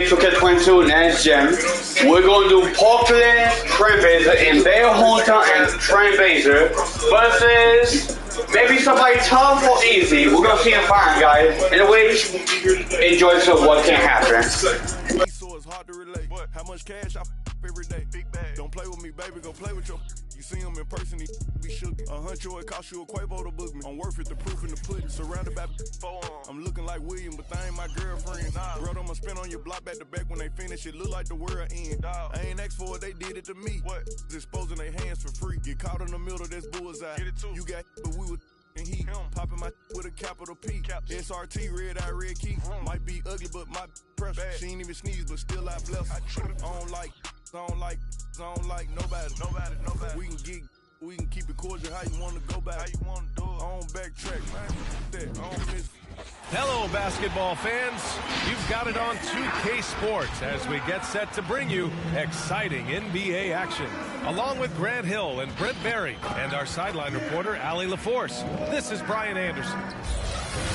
Catch 22 Nance Gym. We're going to do Portland Trailblazer in their hometown and Trailblazer versus maybe somebody tough or easy. We're going to see in 5, guys. Anyway, enjoy some what can happen. So it's hard to relate. How much cash I every day? Big bag. Don't play with me, baby. Go play with your. You see him in person, he be shook. $100, it cost you a Quavo to book me. I'm worth it, the proof in the pudding. Surrounded by I'm looking like William, but they ain't my girlfriend. Girl, I'ma spin on your block back to back when they finish. It look like the world end. I ain't asked for it, they did it to me. What? Exposing their hands for free. Get caught in the middle, that's bullseye. Get it too. You got, but we was and he popping my with a capital P. SRT, red eye, red key. Might be ugly, but my pressure. She ain't even sneeze, but still I bless. I don't like nobody. We can keep it cordial. How you want to go back? How you want to do it? I don't backtrack, man. I don't miss. Hello, basketball fans. You've got it on 2K Sports as we get set to bring you exciting NBA action. Along with Grant Hill and Brent Barry and our sideline reporter, Allie LaForce. This is Brian Anderson.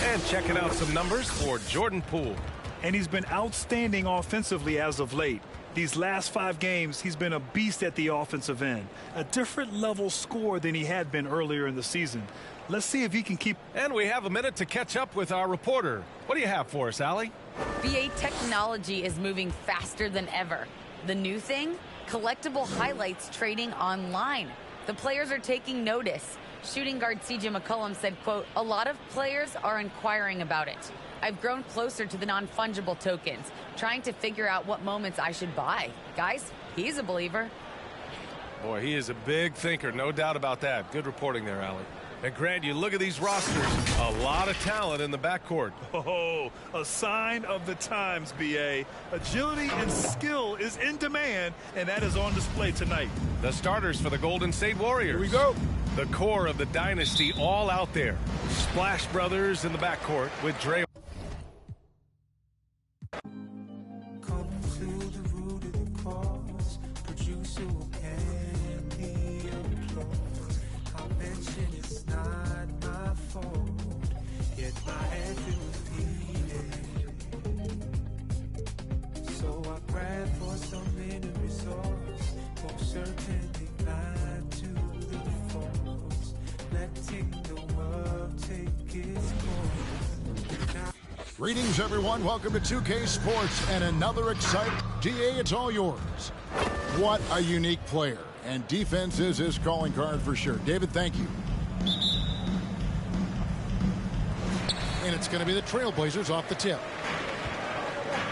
And checking out some numbers for Jordan Poole. And he's been outstanding offensively as of late. These last 5 games, he's been a beast at the offensive end. A different level score than he had been earlier in the season. Let's see if he can keep. And we have a minute to catch up with our reporter. What do you have for us, Allie? BA technology is moving faster than ever. The new thing? Collectible highlights trading online. The players are taking notice. Shooting guard CJ McCollum said, quote, "A lot of players are inquiring about it. I've grown closer to the non-fungible tokens, trying to figure out what moments I should buy." Guys, he's a believer. Boy, he is a big thinker, no doubt about that. Good reporting there, Allie. And Grant, you look at these rosters, a lot of talent in the backcourt. Oh, a sign of the times, BA. Agility and skill is in demand, and that is on display tonight. The starters for the Golden State Warriors. Here we go. The core of the dynasty all out there. Splash Brothers in the backcourt with Dre. Greetings, everyone. Welcome to 2K Sports and another exciting GA. It's all yours. What a unique player. And defense is his calling card for sure. David, thank you. And it's going to be the Trailblazers off the tip.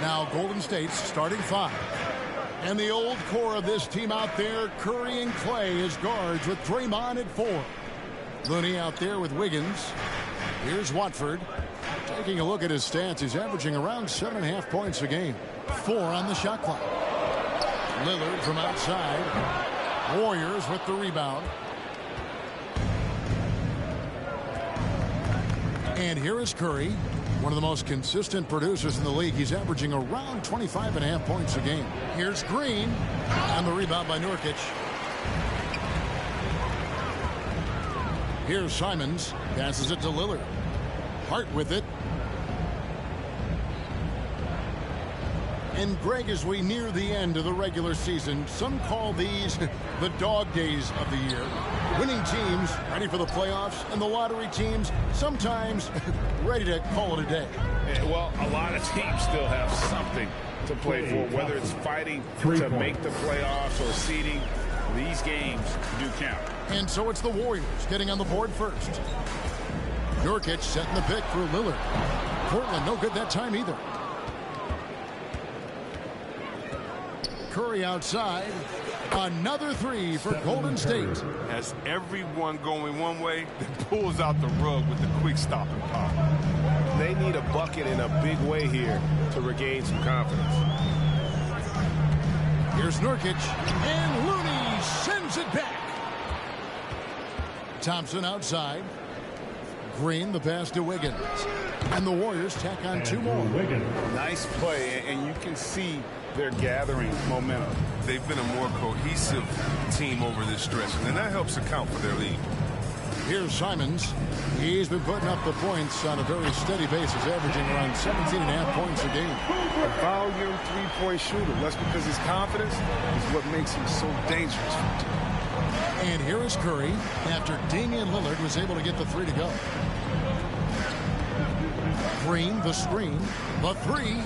Now Golden State's starting 5. And the old core of this team out there, Curry and Clay as guards with Draymond at 4. Looney out there with Wiggins. Here's Watford. Taking a look at his stats, he's averaging around 7.5 points a game. 4 on the shot clock. Lillard from outside. Warriors with the rebound. And here is Curry, one of the most consistent producers in the league. He's averaging around 25.5 points a game. Here's Green, and the rebound by Nurkic. Here's Simons, passes it to Lillard. Hart with it. And Greg, as we near the end of the regular season, some call these the dog days of the year. Winning teams ready for the playoffs, and the lottery teams sometimes ready to call it a day. Yeah, well, a lot of teams still have something to play for, whether it's fighting to make the playoffs or seeding. These games do count. And so it's the Warriors getting on the board first. Nurkic setting the pick for Lillard. Portland no good that time either. Curry outside. Another 3 for Golden State. Has everyone going one way, then pulls out the rug with the quick stop and pop. They need a bucket in a big way here to regain some confidence. Here's Nurkic, and Looney sends it back. Thompson outside. Green, the pass to Wiggins. And the Warriors tack on 2 more. Nice play, and you can see they're gathering momentum. They've been a more cohesive team over this stretch, and that helps account for their lead. Here's Simons. He's been putting up the points on a very steady basis, averaging around 17.5 points a game. A volume three-point shooter. That's because his confidence is what makes him so dangerous. And here is Curry after Damian Lillard was able to get the three to go. Green, the screen, the three.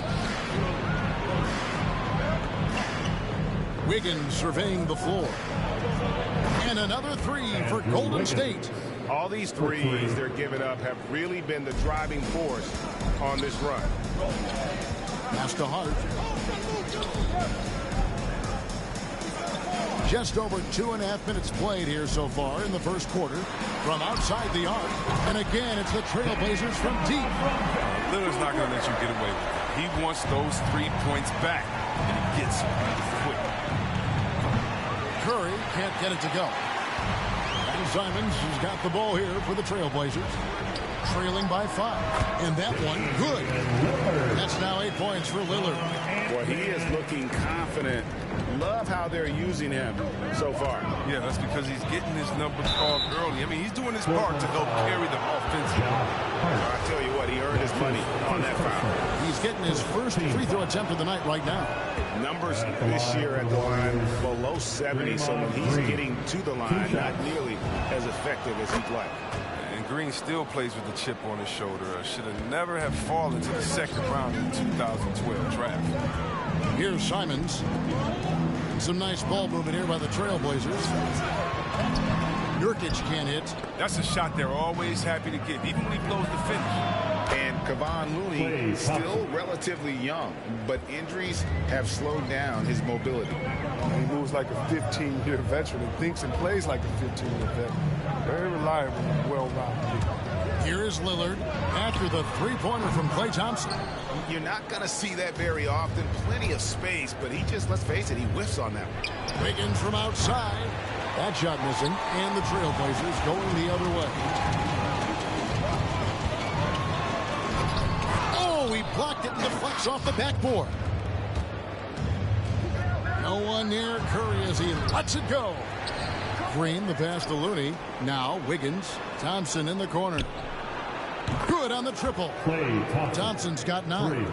Wiggins surveying the floor. And another three for Golden State. All these threes they're giving up have really been the driving force on this run. Pass to Hart. Just over 2.5 minutes played here so far in the first quarter. From outside the arc. And again, it's the Trailblazers from deep. Lillard's not going to let you get away with it. He wants those 3 points back. And he gets them quick. Curry can't get it to go. And Simons has got the ball here for the Trailblazers. Trailing by 5. And that one, good. That's now 8 points for Lillard. Boy, he is looking confident. Love how they're using him so far. Yeah, that's because he's getting his number called early. I mean, he's doing his part to help carry the offense. I tell you what, he earned his money on that foul. He's getting his first free throw attempt of the night right now. Numbers this year at the line below 70, so when he's getting to the line, not nearly as effective as he'd like. And Green still plays with the chip on his shoulder. Should have never have fallen to the second round in the 2012 draft. Here's Simons. Some nice ball movement here by the Trailblazers. Nurkic can't hit. That's a shot they're always happy to give, even when he blows the finish. And Kevon Looney, still relatively young, but injuries have slowed down his mobility. He moves like a 15-year veteran and thinks and plays like a 15-year veteran. Very reliable and well-rounded. Here is Lillard after the three-pointer from Klay Thompson. You're not going to see that very often. Plenty of space, but he just, let's face it, he whiffs on that one. Wiggins from outside. That shot missing, and the Trailblazers going the other way. Oh, he blocked it and deflects off the backboard. No one near Curry as he lets it go. Green, the pass to Looney. Now Wiggins. Thompson in the corner. Good on the triple. Thompson's got 9.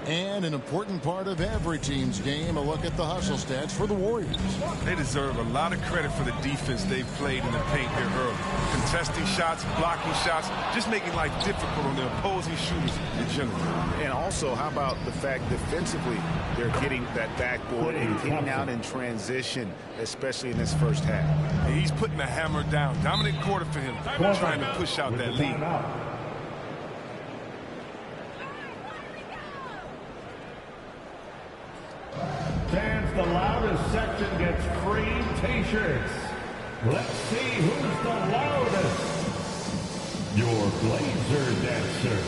And an important part of every team's game, a look at the hustle stats for the Warriors. They deserve a lot of credit for the defense they've played in the paint here early. Contesting shots, blocking shots, just making life difficult on the opposing shooters in general. And also, how about the fact defensively, they're getting that backboard and getting out in transition, especially in this first half. And he's putting the hammer down. Dominant quarter for him, trying to push out that lead. Fans, the loudest section gets free T-shirts. Let's see who's the loudest. Your Blazer dancer.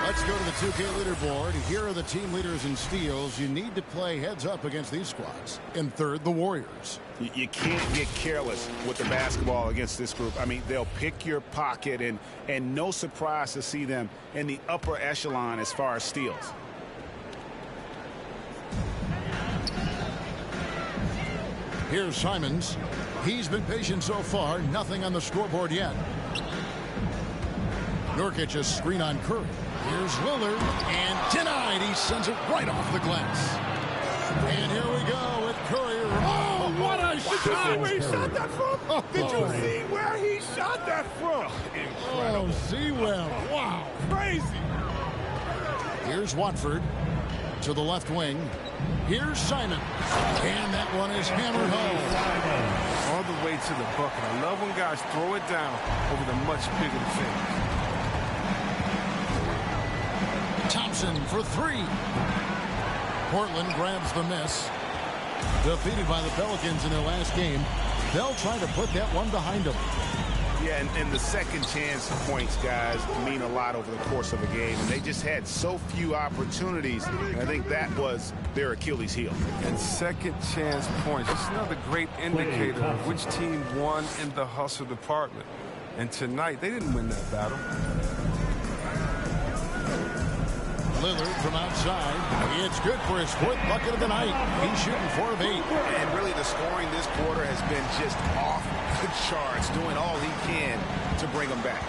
Let's go to the 2K leaderboard. Here are the team leaders in steals. You need to play heads up against these squads. In third, the Warriors. You can't get careless with the basketball against this group. I mean, they'll pick your pocket, and no surprise to see them in the upper echelon as far as steals. Here's Simons. He's been patient so far. Nothing on the scoreboard yet. Nurkic a screen on Curry. Here's Lillard, and denied. He sends it right off the glass. And here we go with Curry. Oh, what a shot! Where he shot that from? Did you see where he shot that from? Oh, Sewell. Wow. Crazy. Here's Watford to the left wing. Here's Simon. And that one is hammered home. All the way to the bucket. I love when guys throw it down over the much bigger defenders. Thompson for 3. Portland grabs the miss. Defeated by the Pelicans in their last game. They'll try to put that one behind them. Yeah, and the second chance points, guys, mean a lot over the course of a game. And they just had so few opportunities. And I think that was their Achilles heel. And second chance points. Just another great indicator of which team won in the hustle department. And tonight, they didn't win that battle. Lillard from outside. It's good for his 4th bucket of the night. He's shooting 4 of 8. And really, the scoring this quarter has been just off the charts, doing all he can to bring them back.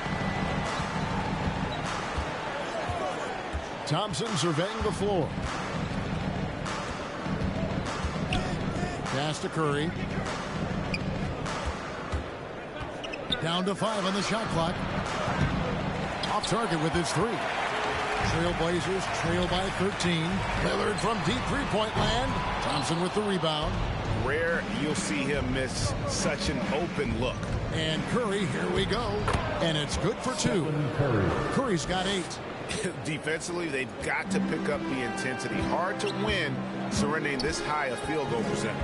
Thompson surveying the floor. Pass to Curry. Down to 5 on the shot clock. Off target with his 3. Trailblazers trail by 13. Lillard from deep three-point land. Thompson with the rebound. Rare you'll see him miss such an open look. And Curry, here we go. And it's good for 2. Curry's got 8. Defensively, they've got to pick up the intensity. Hard to win surrendering this high a field goal percentage.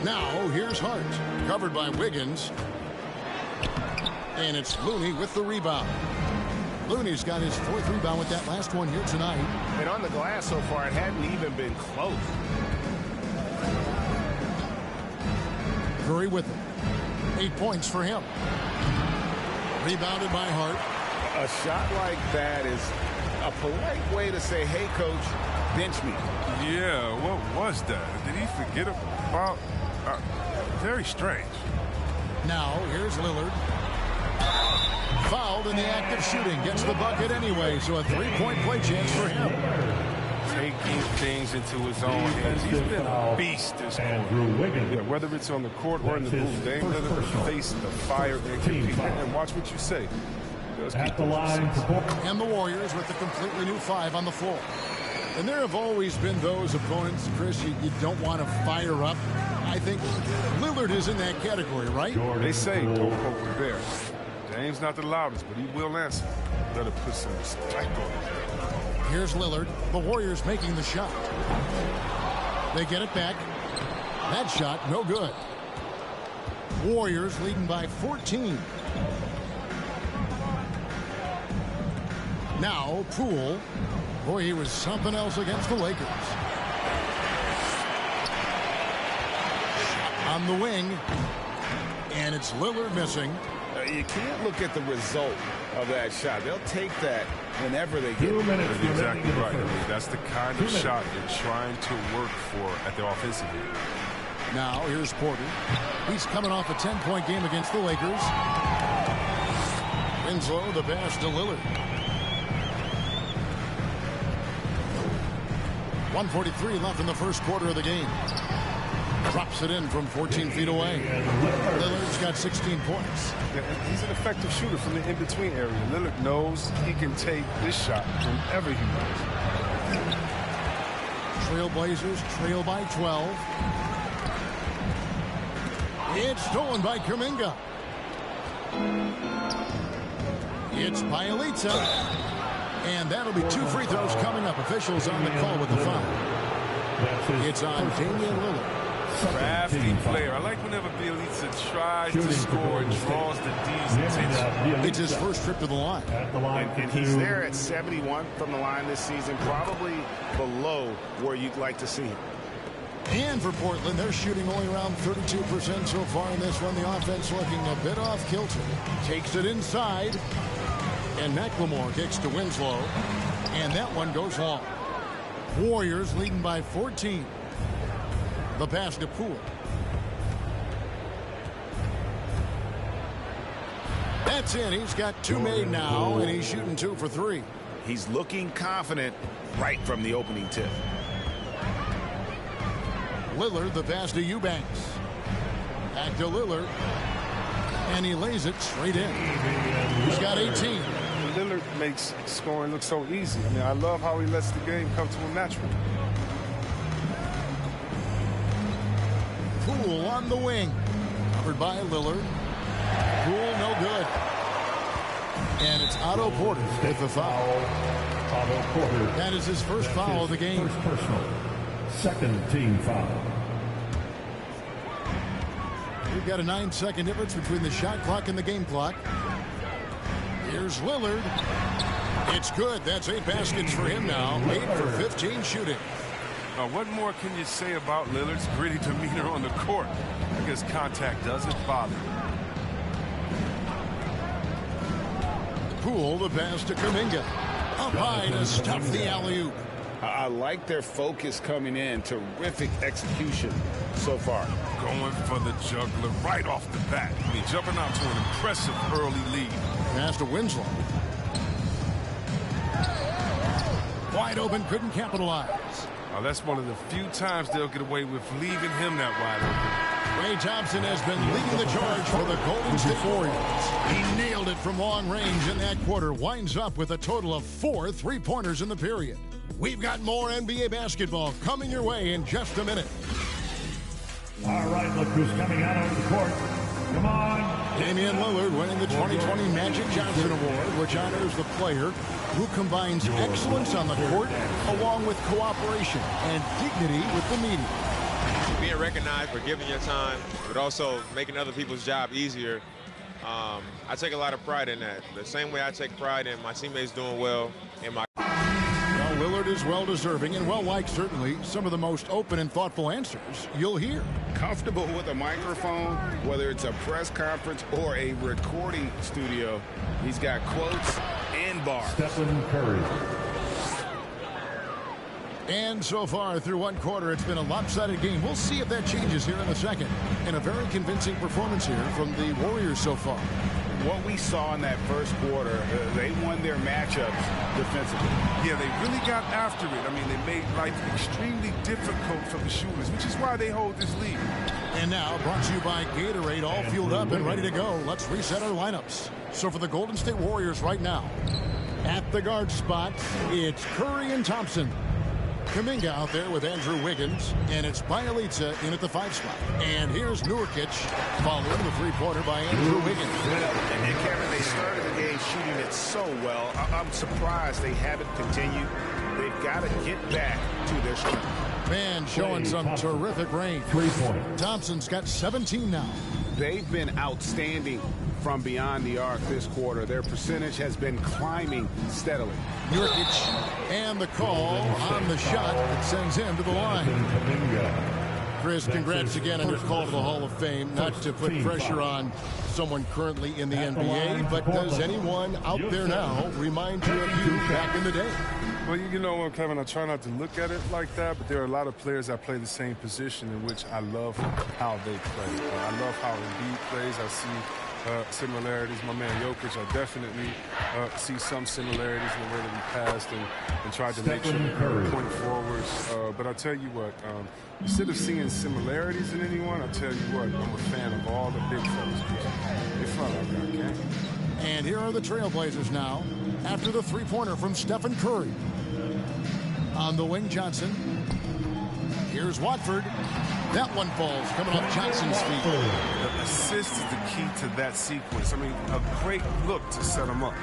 Now, here's Hart. Covered by Wiggins. And it's Looney with the rebound. Looney's got his 4th rebound with that last one here tonight. And on the glass so far, it hadn't even been close. Curry with it. 8 points for him. Rebounded by Hart. A shot like that is a polite way to say, hey, coach, bench me. Yeah, what was that? Did he forget about? Very strange. Now, here's Lillard. Fouled in the act of shooting. Gets the bucket anyway, so a 3-point play chance for him. Taking things into his own hands. He's been a beast this quarter. Yeah, whether it's on the court or in the booth, they ain't gonna face the fire and compete. And watch what you say. At the line. And the Warriors with a completely new 5 on the floor. And there have always been those opponents, Chris, you don't want to fire up. I think Lillard is in that category, right? They say don't poke the bear. James not the loudest, but he will answer. Better put some respect on it. Here's Lillard. The Warriors making the shot. They get it back. That shot, no good. Warriors leading by 14. Now, Poole. Boy, he was something else against the Lakers. On the wing. And it's Lillard missing. You can't look at the result of that shot. They'll take that whenever they get it. That's exactly right. I mean, that's the kind of shot you're trying to work for at the offensive end. Now, here's Porter. He's coming off a 10-point game against the Lakers. Winslow, the pass to Lillard. 1:43 left in the first quarter of the game. Drops it in from 14 feet away. Lillard's got 16 points. Yeah, he's an effective shooter from the in-between area. Lillard knows he can take this shot whenever he wants. Trailblazers trail by 12. It's stolen by Kuminga. It's Bjelica. And that'll be 2 free throws coming up. Officials on the call with the foul. It's on Damian Lillard. Crafty player. I like whenever Bjelica tries to score and draws the D's attention. It's his first trip to the line. And he's there at 71 from the line this season, probably below where you'd like to see him. And for Portland, they're shooting only around 32% so far in this one. The offense looking a bit off kilter. Takes it inside. And McLemore kicks to Winslow. And that one goes long. Warriors leading by 14. The pass to Poole. That's in. He's got 2 made now, and he's shooting 2 for 3. He's looking confident right from the opening tip. Lillard, the pass to Eubanks. Back to Lillard. And he lays it straight in. He's got 18. Lillard makes scoring look so easy. I mean, I love how he lets the game come to him naturally. Poole on the wing. Covered by Lillard. Poole no good. And it's Otto Porter with the foul. Otto Porter. That is his first foul of the game. First personal. Second team foul. We've got a 9-second difference between the shot clock and the game clock. Here's Lillard. It's good. That's 8 baskets for him now. 8 for 15 shooting. What more can you say about Lillard's gritty demeanor on the court? I guess contact doesn't bother him. Poole, the pass to Kuminga. Up high to stuff the alley-oop. I like their focus coming in. Terrific execution so far. Going for the juggler right off the bat. I mean, jumping out to an impressive early lead. Pass to Winslow. Wide open, couldn't capitalize. That's one of the few times they'll get away with leaving him that wide open. Ray Thompson has been leading the charge for the Golden State Warriors. He nailed it from long range in that quarter. Winds up with a total of 4 3-pointers in the period. We've got more NBA basketball coming your way in just a minute. All right, look who's coming out on the court. Come on. Damian Lillard winning the 2020 Magic Johnson Award, which honors the player who combines excellence on the court along with cooperation and dignity with the media. Being recognized for giving your time, but also making other people's job easier. I take a lot of pride in that. The same way I take pride in my teammates doing well in my... Well, Lillard is well-deserving and well-liked, certainly. Some of the most open and thoughtful answers you'll hear. Comfortable with a microphone, whether it's a press conference or a recording studio. He's got quotes and bars. Stephen Curry. And so far through one quarter, it's been a lopsided game. We'll see if that changes here in the second. And a very convincing performance here from the Warriors so far. What we saw in that first quarter, they won their matchups defensively. Yeah, they really got after it. I mean, they made life extremely difficult for the shooters, which is why they hold this lead. And now, brought to you by Gatorade, all fueled up and ready to go. Let's reset our lineups. So for the Golden State Warriors right now, at the guard spot, it's Curry and Thompson. Kuminga out there with Andrew Wiggins, and it's Bjelica in at the 5 spot. And here's Nurkic following the 3-pointer by Andrew Wiggins. And Kevin, they started the game shooting it so well. I'm surprised they haven't continued. They've got to get back to their strength. Man showing some terrific range. 3-point. Thompson's got 17 now. They've been outstanding from beyond the arc this quarter. Their percentage has been climbing steadily. Nurkic and the call on the shot that sends him to the line. Chris, congrats again on your call to the Hall of Fame. Not to put pressure on someone currently in the NBA, but does anyone out there now remind you of you back in the day? Well, you know, Kevin, I try not to look at it like that, but there are a lot of players that play the same position in which I love how they play. I love how Embiid plays. I see similarities. My man Jokic, I definitely see some similarities in the way that he passed and tried to make some point forwards. But I tell you what, instead of seeing similarities in anyone, I tell you what, I'm a fan of all the big fellas. They're fun out there, okay? And here are the Trailblazers now after the 3-pointer from Stephen Curry. On the wing, Johnson. Here's Watford. That one falls coming off Johnson's feet. The assist is the key to that sequence. I mean, a great look to set him up.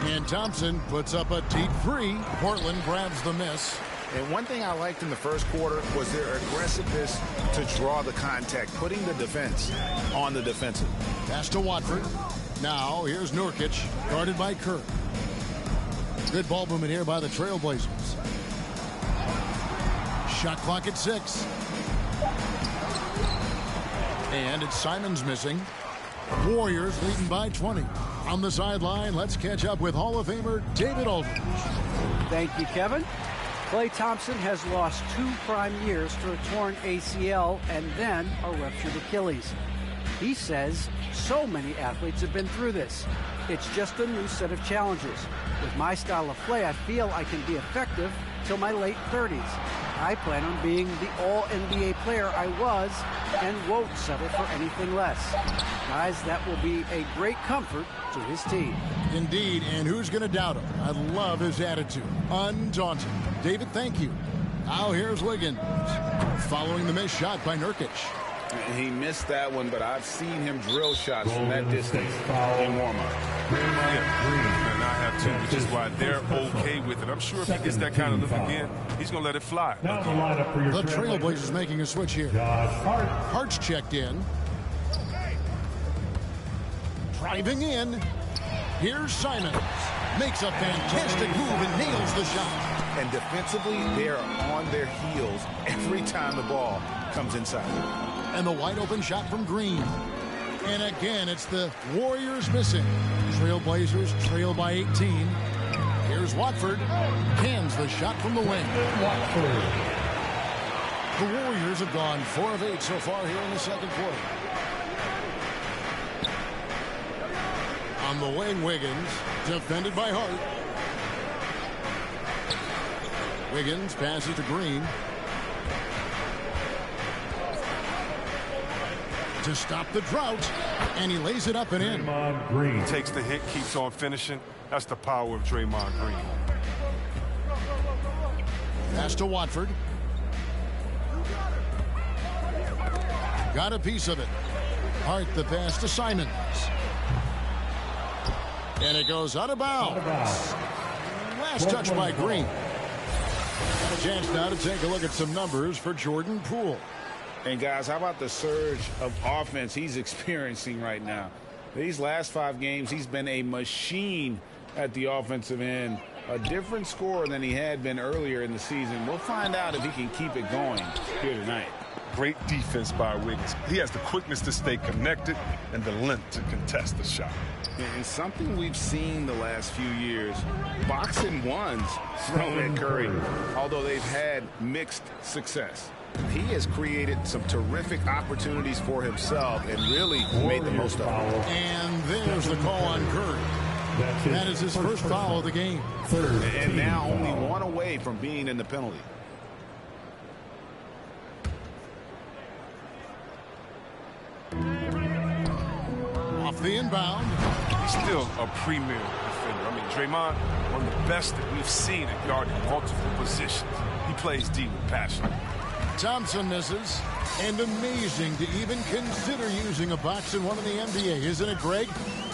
And Thompson puts up a deep 3. Portland grabs the miss. And one thing I liked in the first quarter was their aggressiveness to draw the contact, putting the defense on the defensive. Pass to Watford. Now here's Nurkic, guarded by Curry. Good ball movement here by the Trailblazers. Shot clock at 6. And it's Simons missing. Warriors leading by 20. On the sideline, let's catch up with Hall of Famer David Aldridge. Thank you, Kevin. Klay Thompson has lost 2 prime years to a torn ACL and then a ruptured Achilles. He says so many athletes have been through this. It's just a new set of challenges. With my style of play, I feel I can be effective till my late 30s. I plan on being the all-NBA player I was and won't settle for anything less. Guys, that will be a great comfort to his team. Indeed, and who's going to doubt him? I love his attitude. Undaunted. David, thank you. Now here's Wiggins. Following the missed shot by Nurkic. He missed that one, but I've seen him drill shots from that distance in warm-up. And I have too, which is why they're okay with it. I'm sure if he gets that kind of look again, he's going to let it fly. The Trailblazers making a switch here. Hart's checked in. Driving in. Here's Simons. Makes a fantastic move and nails the shot. And defensively, they're on their heels every time the ball comes inside. And the wide open shot from Green. And again, it's the Warriors missing. Trailblazers trail by 18. Here's Watford. Cans the shot from the wing. The Warriors have gone 4 of 8 so far here in the second quarter. On the wing, Wiggins. Defended by Hart. Wiggins passes to Green. To stop the drought, and he lays it up and in. Draymond Green takes the hit, keeps on finishing. That's the power of Draymond Green. Pass to Watford. Got a piece of it. Hart the pass to Simons. And it goes out of bounds. Last touch by Green. A chance now to take a look at some numbers for Jordan Poole. And guys, how about the surge of offense he's experiencing right now? These last 5 games, he's been a machine at the offensive end. A different scorer than he had been earlier in the season. We'll find out if he can keep it going here tonight. Great defense by Wiggins. He has the quickness to stay connected and the length to contest the shot. And something we've seen the last few years, boxing ones thrown at Curry, although they've had mixed success. He has created some terrific opportunities for himself and really made the most of it. And there's the call on Curry. That is his first foul of the game. And now only 1 away from being in the penalty. Off the inbound. He's still a premier defender. I mean, Draymond, one of the best that we've seen at guarding multiple positions. He plays deep with passion. Thompson misses. And amazing to even consider using a box and one in the NBA, isn't it, Greg?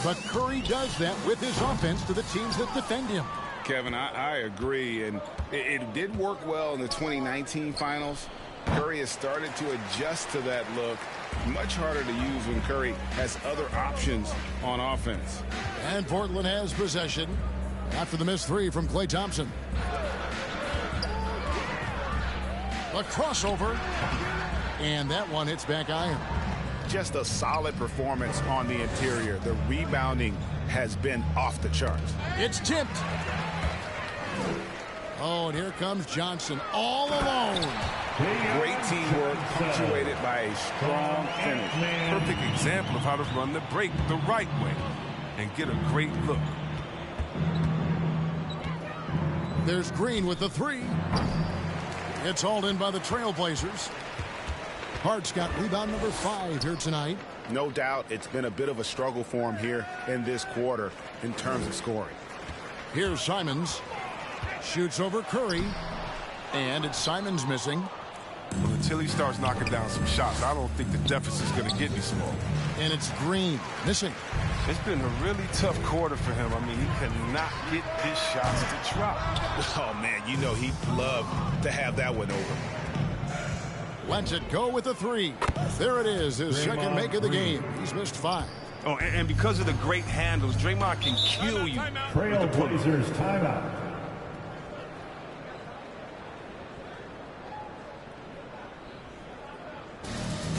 But Curry does that with his offense to the teams that defend him. Kevin, I agree. And it did work well in the 2019 finals. Curry has started to adjust to that look. Much harder to use when Curry has other options on offense. And Portland has possession after the missed 3 from Klay Thompson. A crossover. And that one hits back iron. Just a solid performance on the interior. The rebounding has been off the charts. It's tipped. Oh, and here comes Johnson all alone. Great teamwork punctuated by a strong finish. Perfect example of how to run the break the right way and get a great look. There's Green with the 3. It's hauled in by the Trailblazers. Hart's got rebound number 5 here tonight. No doubt it's been a bit of a struggle for him here in this quarter in terms of scoring. Here's Simons. Shoots over Curry. And it's Simons missing. Well, until he starts knocking down some shots, I don't think the deficit's going to get any smaller. And it's Green missing. It's been a really tough quarter for him. I mean, he cannot get his shots to drop. Oh, man, you know he'd love to have that one over. Lets it go with the 3. There it is, his second make of the game. He's missed 5. Oh, and because of the great handles, Draymond can kill you. Trailblazers timeout.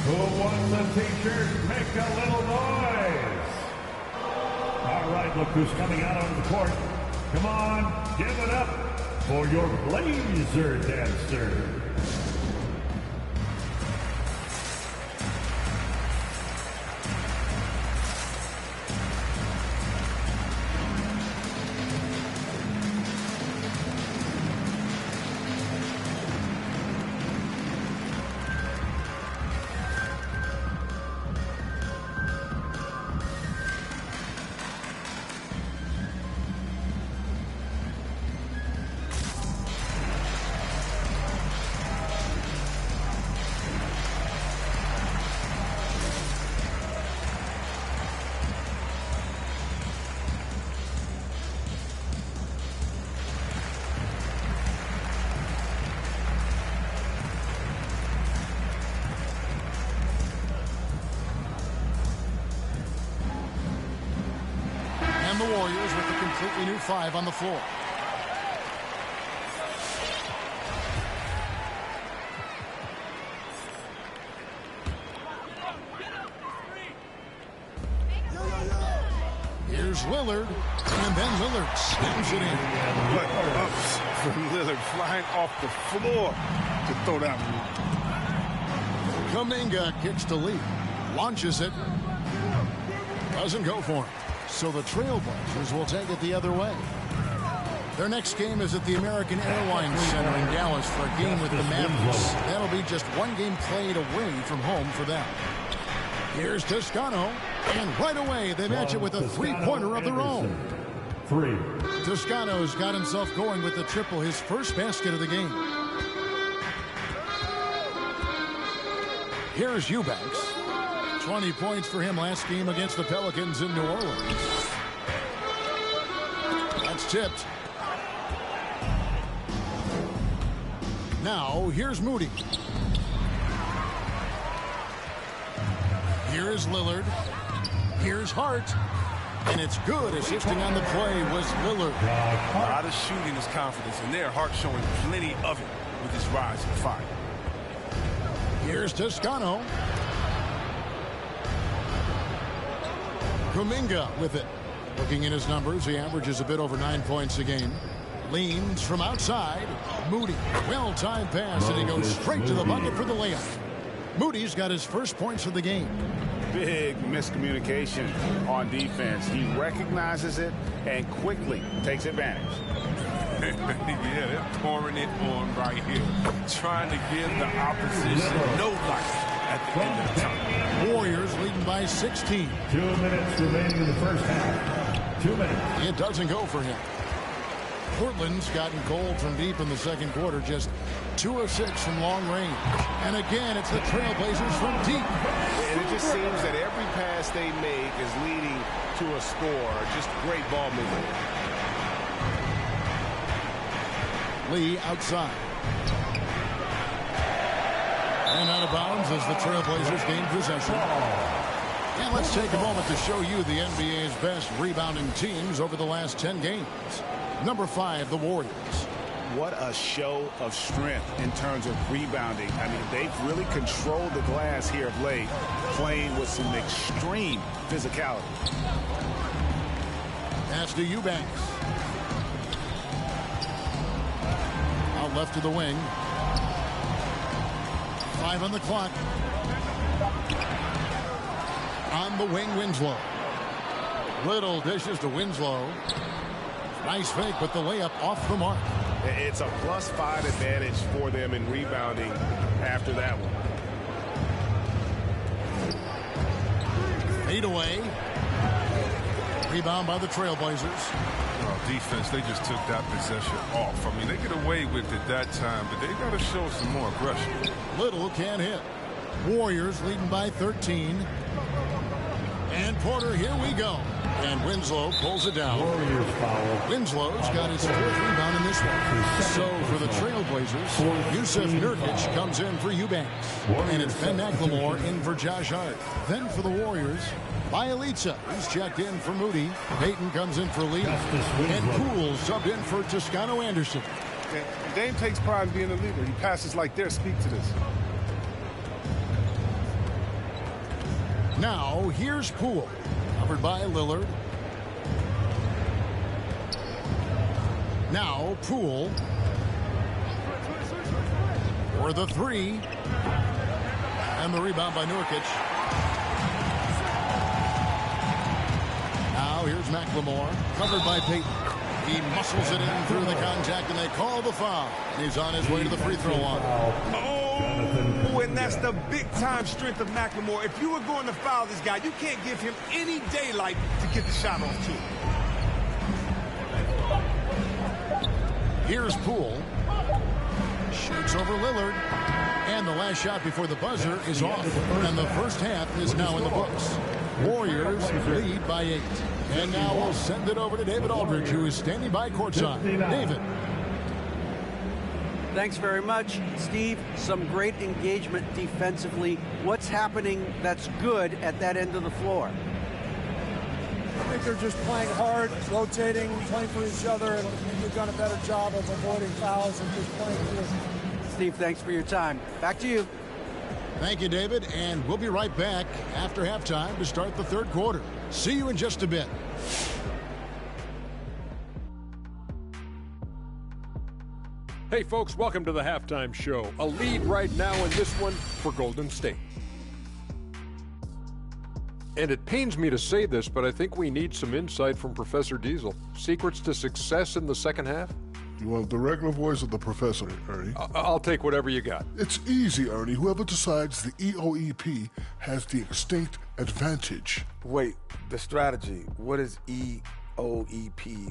Who wants the t-shirt? Make a little noise. All right, look who's coming out on the court. Come on, give it up for your Blazer dancer. The Warriors with a completely new 5 on the floor. Here's Lillard, and then Lillard slams it in. What ups from Lillard flying off the floor to throw that one. Kuminga kicks to Lee. Launches it. Doesn't go for it. So the Trailblazers will take it the other way. Their next game is at the American Airlines Center in Dallas for a game with the Mavericks. That'll be just one game played away from home for them. Here's Toscano, and right away they match it with a three-pointer of their own. Toscano's got himself going with the triple, his first basket of the game. Here's Eubanks. 20 points for him last game against the Pelicans in New Orleans. That's tipped. Now, here's Moody. Here's Lillard. Here's Hart. And it's good. Assisting on the play was Lillard. A lot of shooting is confidence, and there Hart showing plenty of it with his rise and fire. Here's Toscano. Kuminga with it. Looking at his numbers, he averages a bit over 9 points a game. Leans from outside. Moody. Well-timed pass, and he goes straight to the bucket for the layup. Moody's got his first points of the game. Big miscommunication on defense. He recognizes it and quickly takes advantage. Yeah, they're pouring it on right here. Trying to give the opposition no life at the end of the time. Warriors leading by 16. 2 minutes remaining in the first half. 2 minutes. It doesn't go for him. Portland's gotten cold from deep in the second quarter, just 2 of 6 from long range. And again, it's the Trailblazers from deep. And it just seems that every pass they make is leading to a score. Just great ball movement. Lee outside. And out of bounds as the Trailblazers gain possession. And let's take a moment to show you the NBA's best rebounding teams over the last 10 games. Number 5, the Warriors. What a show of strength in terms of rebounding. I mean, they've really controlled the glass here of late, playing with some extreme physicality. Pass to Eubanks. Out left to the wing. 5 on the clock. On the wing, Winslow. Little dishes to Winslow. Nice fake, but the layup off the mark. It's a +5 advantage for them in rebounding after that one. Fade away. Rebound by the Trailblazers. Oh, defense, they just took that possession off. I mean, they get away with it that time, but they got to show some more aggression. Little can't hit. Warriors leading by 13. And Porter, here we go. And Winslow pulls it down. Winslow's got his 4th rebound in this one. So for the Trailblazers, Yusuf Nurkic comes in for Eubanks. And it's Ben McLemore in for Josh Hart. Then for the Warriors, Bielitsa, who's checked in for Moody. Payton comes in for Lee. And Poole subbed in for Toscano Anderson. Dame takes pride in being a leader. He passes like this. Speak to this. Now, here's Poole. Covered by Lillard. Now, Poole. For the 3. And the rebound by Nurkic. Now, here's McLemore. Covered by Payton. He muscles it in through the contact, and they call the foul. He's on his way to the free throw line. Oh, and that's the big-time strength of McLemore. If you were going to foul this guy, you can't give him any daylight to get the shot off to. Here's Poole. Shoots over Lillard. And the last shot before the buzzer is off. And the first half is now in the books. Warriors lead by 8. And now we'll send it over to David Aldridge, who is standing by courtside. David. Thanks very much, Steve. Some great engagement defensively. What's happening that's good at that end of the floor? I think they're just playing hard, rotating, playing for each other, and they've done a better job of avoiding fouls and just playing through. Steve, thanks for your time. Back to you. Thank you, David, and we'll be right back after halftime to start the third quarter. See you in just a bit. Hey folks, welcome to the halftime show. A lead right now in this one for Golden State. And it pains me to say this, but I think we need some insight from Professor Diesel. Secrets to success in the second half? You want the regular voice of the professor, Ernie? I'll take whatever you got. It's easy, Ernie. Whoever decides the EOEP has the extinct advantage. Wait, the strategy. What is EOEP?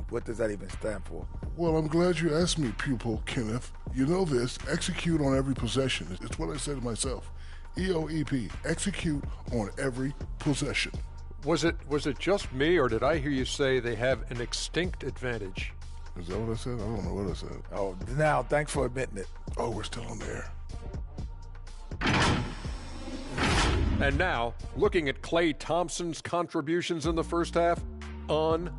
What does that even stand for? Well, I'm glad you asked me, pupil Kenneth. You know this. Execute on every possession. It's what I said to myself. EOEP. Execute on every possession. Was it just me, or did I hear you say they have an extinct advantage? Is that what I said? I don't know what I said. Oh, now, thanks for admitting it. Oh, we're still on there. And now, looking at Klay Thompson's contributions in the first half, unbelievable.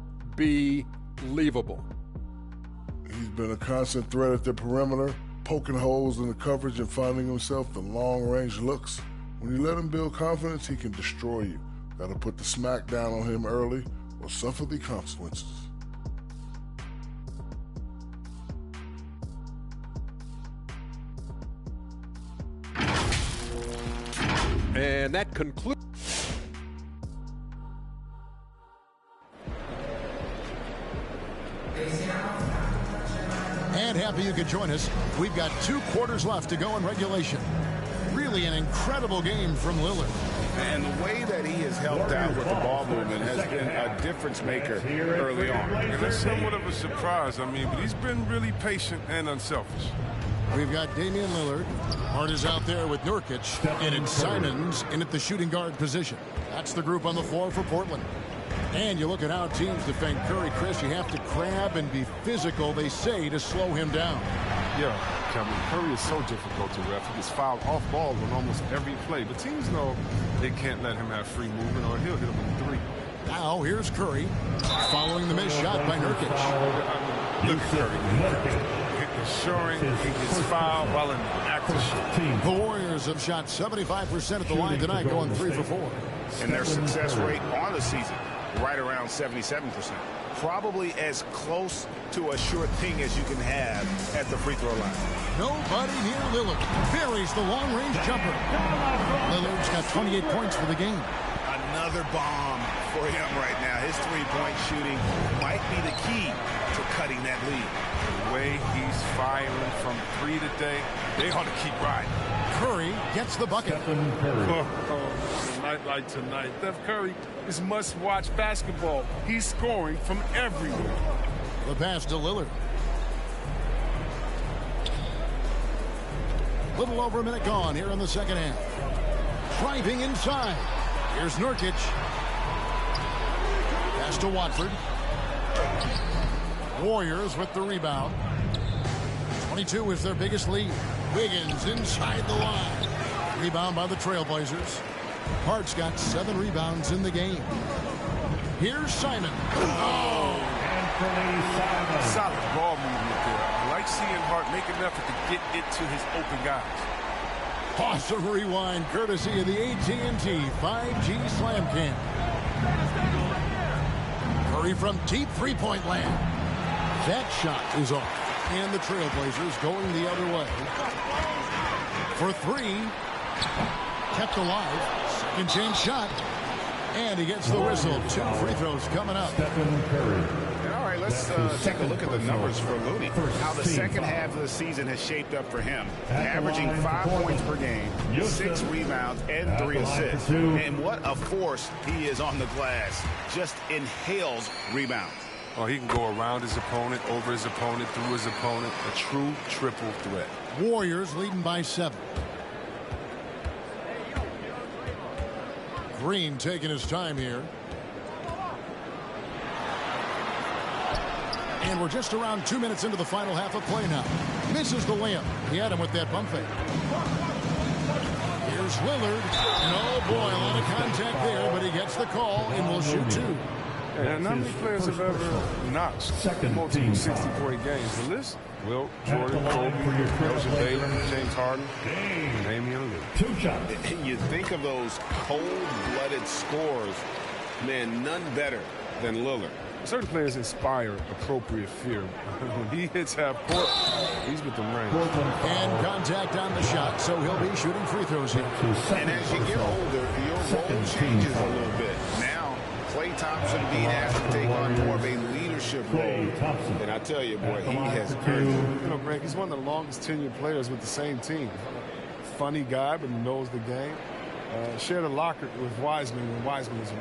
He's been a constant threat at the perimeter, poking holes in the coverage and finding himself in long-range looks. When you let him build confidence, he can destroy you. Gotta put the smack down on him early or suffer the consequences. And that concludes. And happy you could join us. We've got 2 quarters left to go in regulation. Really an incredible game from Lillard. And the way that he has helped out with the ball movement has been a difference maker early on. And it's somewhat of a surprise, but he's been really patient and unselfish. We've got Damian Lillard. Hart is out there with Nurkic. And it's Simons in at the shooting guard position. That's the group on the floor for Portland. And you look at how teams defend Curry, Chris. You have to crab and be physical, they say, to slow him down. Yeah, Kevin, Curry is so difficult to ref. He gets fouled off ball on almost every play. But teams know they can't let him have free movement or he'll hit him in 3. Now here's Curry following the missed shot by Nurkic. Look at Curry. Ensuring he gets fouled while in active shot. The Warriors have shot 75% at the line tonight, going 3 for 4. And their success rate on the season, right around 77%. Probably as close to a sure thing as you can have at the free throw line. Nobody near Lillard. Buries the long-range jumper. Lillard's got 28 points for the game. Another bomb for him right now. His three-point shooting might be the key to cutting that lead. The way he's firing from 3 today, they ought to keep riding. Curry gets the bucket. A night like tonight, Steph Curry is must-watch basketball. He's scoring from everywhere. The pass to Lillard. Little over a minute gone here in the second half. Driving inside. Here's Nurkic. Pass to Watford. Warriors with the rebound. 22 is their biggest lead. Wiggins inside the line. Rebound by the Trailblazers. Hart's got 7 rebounds in the game. Here's Simon. Oh! Solid ball movement there. I like seeing Hart make an effort to get it to his open guys. Awesome rewind courtesy of the AT&T 5G Slam Cam. Curry from deep three-point land. That shot is off. And the Trailblazers going the other way. For 3. Kept alive. Second chance shot. And he gets the whistle. 2 free throws coming up. All right, let's take a look at the numbers for Looney. How the second half of the season has shaped up for him. Averaging 5 points per game, 6 rebounds, and 3 assists. And what a force he is on the glass. Just inhales rebounds. Oh, he can go around his opponent, over his opponent, through his opponent. A true triple threat. Warriors leading by 7. Green taking his time here. And we're just around 2 minutes into the final half of play now. Misses the layup. He had him with that bump fake. Here's Lillard. And oh boy, a lot of contact there, but he gets the call and will shoot 2. And how many players have ever notched multiple 60-point games? The list? Wilt, Jordan, Kobe, Elgin Baylor, James Harden, and Damian Lillard. You think of those cold-blooded scores. Man, none better than Lillard. Certain players inspire appropriate fear. When he hits half court, he's with the range. And contact on the shot, so he'll be shooting free throws here. And as you get older, your role changes a little bit. Now, Klay Thompson being asked to take on more of a leadership role. And I tell you, boy, he has earned it. You know, Greg, he's one of the longest tenured players with the same team. Funny guy, but knows the game. Shared a locker with Wiseman when Wiseman was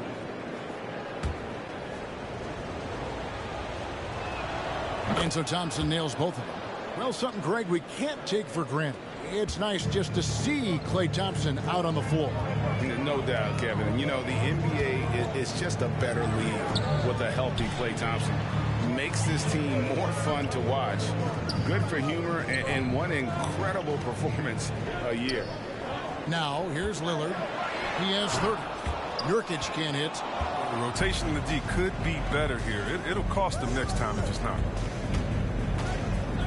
And so Thompson nails both of them. Well, something, Greg, we can't take for granted. It's nice just to see Klay Thompson out on the floor. No doubt, Kevin. And, you know, the NBA is just a better league with a healthy Klay Thompson. Makes this team more fun to watch. Good for humor and one incredible performance a year. Now, here's Lillard. He has 30. Nurkic can't hit. The rotation in the D could be better here. It'll cost them next time if it's not.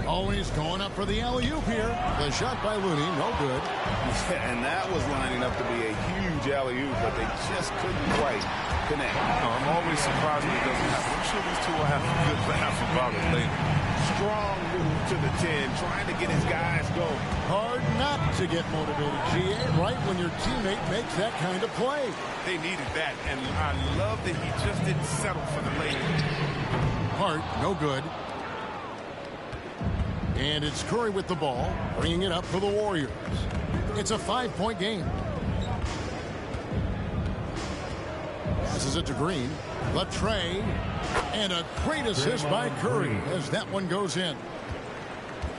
Always going up for the alley-oop here. The shot by Looney, no good. And that was lining up to be a huge alley-oop, but they just couldn't quite connect. I'm always surprised when it doesn't happen. I'm sure these two will have a good laugh about it later. Strong move to the 10, trying to get his guys going. Hard not to get motivated, GA, right when your teammate makes that kind of play. They needed that, and I love that he just didn't settle for the lay. Hart, no good. And it's Curry with the ball, bringing it up for the Warriors. It's a 5-point game. Passes it to Green. Latre. And a great assist by Curry as that one goes in.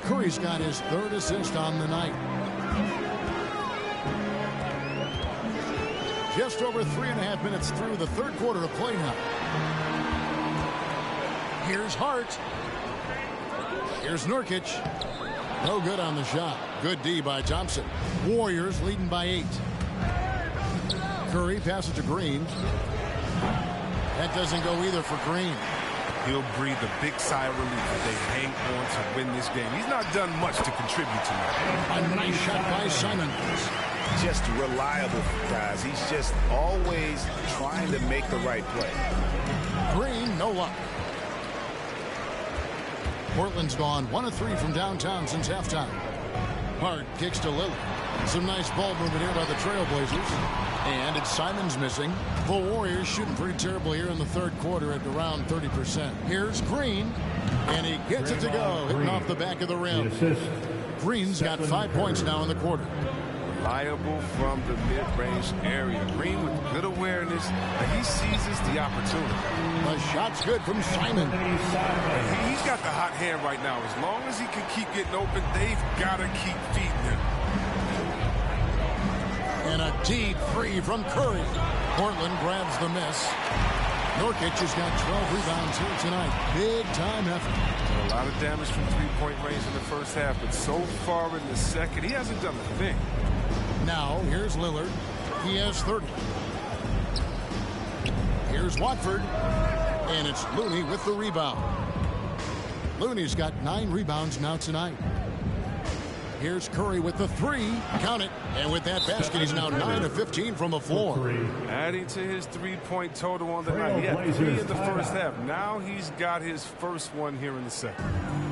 Curry's got his 3rd assist on the night. Just over 3.5 minutes through the 3rd quarter of play now. Here's Hart. Here's Nurkic. No good on the shot. Good D by Thompson. Warriors leading by 8. Curry passes to Green. That doesn't go either for Green. He'll breathe a big sigh of relief if they hang on to win this game. He's not done much to contribute tonight. A nice shot by Simons. Just reliable, guys. He's just always trying to make the right play. Green, no luck. Portland's gone 1 of 3 from downtown since halftime. Hart kicks to Lillard. Some nice ball movement here by the Trailblazers. And it's Simons missing. The Warriors shooting pretty terrible here in the 3rd quarter at around 30%. Here's Green. And he gets it to go, hitting off the back of the rim. Green's got 5 points now in the quarter. Reliable from the mid-range area. Green with good awareness, and he seizes the opportunity. The shot's good from Simon. He's got the hot hand right now. As long as he can keep getting open, they've got to keep feeding him. And a deep three from Curry. Portland grabs the miss. Nurkic has got 12 rebounds here tonight. Big time effort. A lot of damage from three-point range in the first half, but so far in the second, he hasn't done a thing. Now, here's Lillard. He has 30. Here's Watford. And it's Looney with the rebound. Looney's got 9 rebounds now tonight. Here's Curry with the 3. Count it. And with that basket, he's now 9 of 15 from the floor. Adding to his 3-point total on the night. He had 3 in the first half. Now he's got his first one here in the second.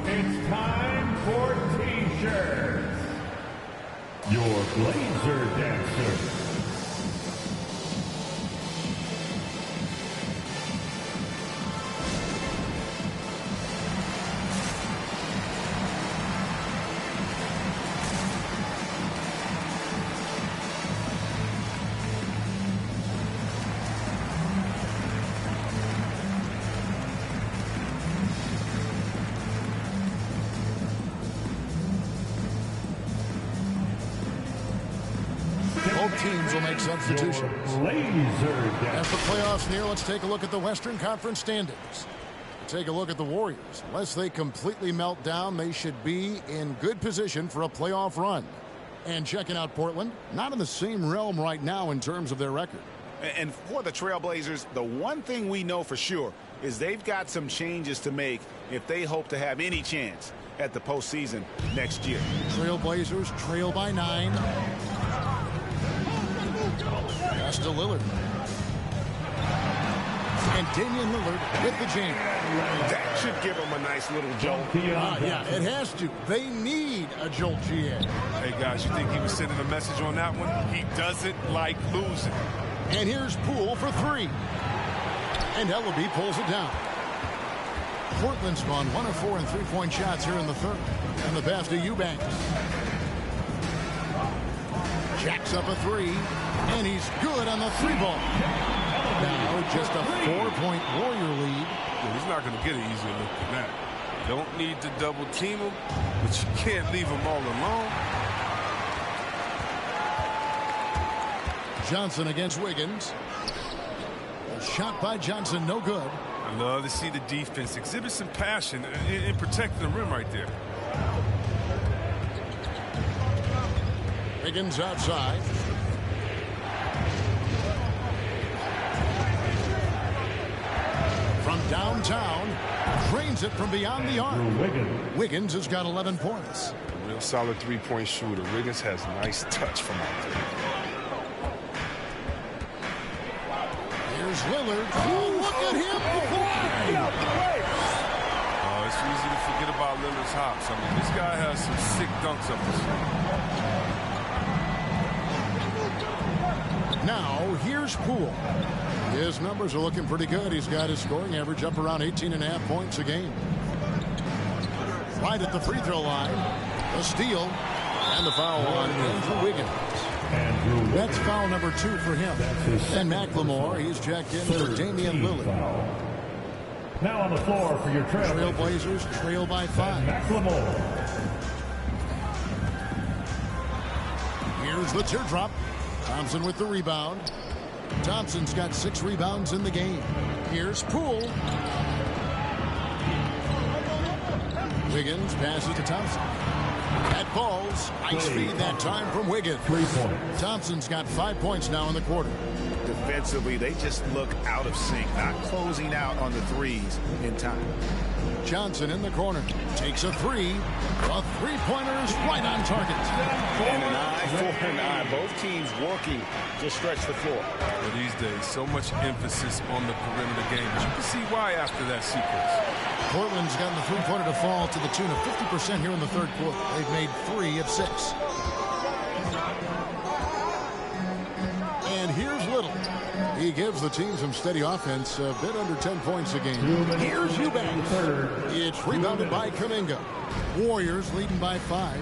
It's time for T-shirts. Your Blazer Dancer. Both teams will make substitutions. As the playoffs near, let's take a look at the Western Conference standings. Take a look at the Warriors. Unless they completely melt down, they should be in good position for a playoff run. And checking out Portland, not in the same realm right now in terms of their record. And for the Trailblazers, the one thing we know for sure is they've got some changes to make if they hope to have any chance at the postseason next year. Trailblazers trail by 9. Pass to Lillard. And Damian Lillard with the jam. That should give him a nice little jolt. Yeah, it has to. They need a jolt, GA. Hey, guys, you think he was sending a message on that one? He doesn't like losing. And here's Poole for three. And Ellaby pulls it down. Portland's gone 1 of 4 in three-point shots here in the third. And the pass to Eubanks. Jacks up a three. And he's good on the three ball. Now just a 4-point Warrior lead. Yeah, he's not going to get an easier look than that. Don't need to double team him, but you can't leave him all alone. Johnson against Wiggins. A shot by Johnson, no good. I love to see the defense exhibit some passion in protecting the rim right there. Wiggins outside. From downtown, drains it from beyond the arc. Wiggins has got 11 points. A real solid three-point shooter. Wiggins has nice touch from out there. Here's Lillard. Oh, look at him play! It's easy to forget about Lillard's hops. I mean, this guy has some sick dunks up his sleeve. Now, here's Poole. His numbers are looking pretty good. He's got his scoring average up around 18.5 points a game. Right at the free throw line. A steal. And the foul on Andrew Wiggins. That's foul number 2 for him. And McLemore, he's checked in for Damian Lillard. Now on the floor for your Trailblazers trail by 5. McLemore. Here's the teardrop. Thompson with the rebound. Thompson's got 6 rebounds in the game. Here's Poole. Wiggins passes to Thompson. That falls. Nice feed that time from Wiggins. 3 points. Thompson's got 5 points now in the quarter. Defensively, they just look out of sync, not closing out on the threes in time. Johnson in the corner. Takes a 3. A three-pointer is right on target. And an eye for an eye. Both teams working to stretch the floor. Well, these days, so much emphasis on the perimeter game. But you can see why after that sequence. Portland's gotten the three-pointer to fall to the tune of 50% here in the third quarter. They've made 3 of 6. And here's Little. He gives the team some steady offense, a bit under 10 points a game. Here's Eubanks. It's rebounded by Kuminga. Warriors leading by 5.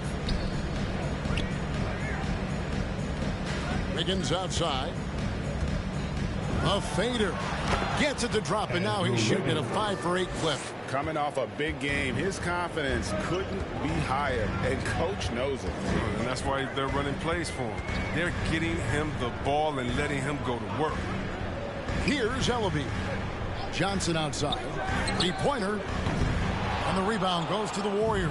Wiggins outside. A fader. Gets it to drop, and now he's shooting at a 5 for 8 clip. Coming off a big game, his confidence couldn't be higher, and coach knows it. And that's why they're running plays for him. They're getting him the ball and letting him go to work. Here's Ellaby. Johnson outside. Three-pointer. And the rebound goes to the Warriors.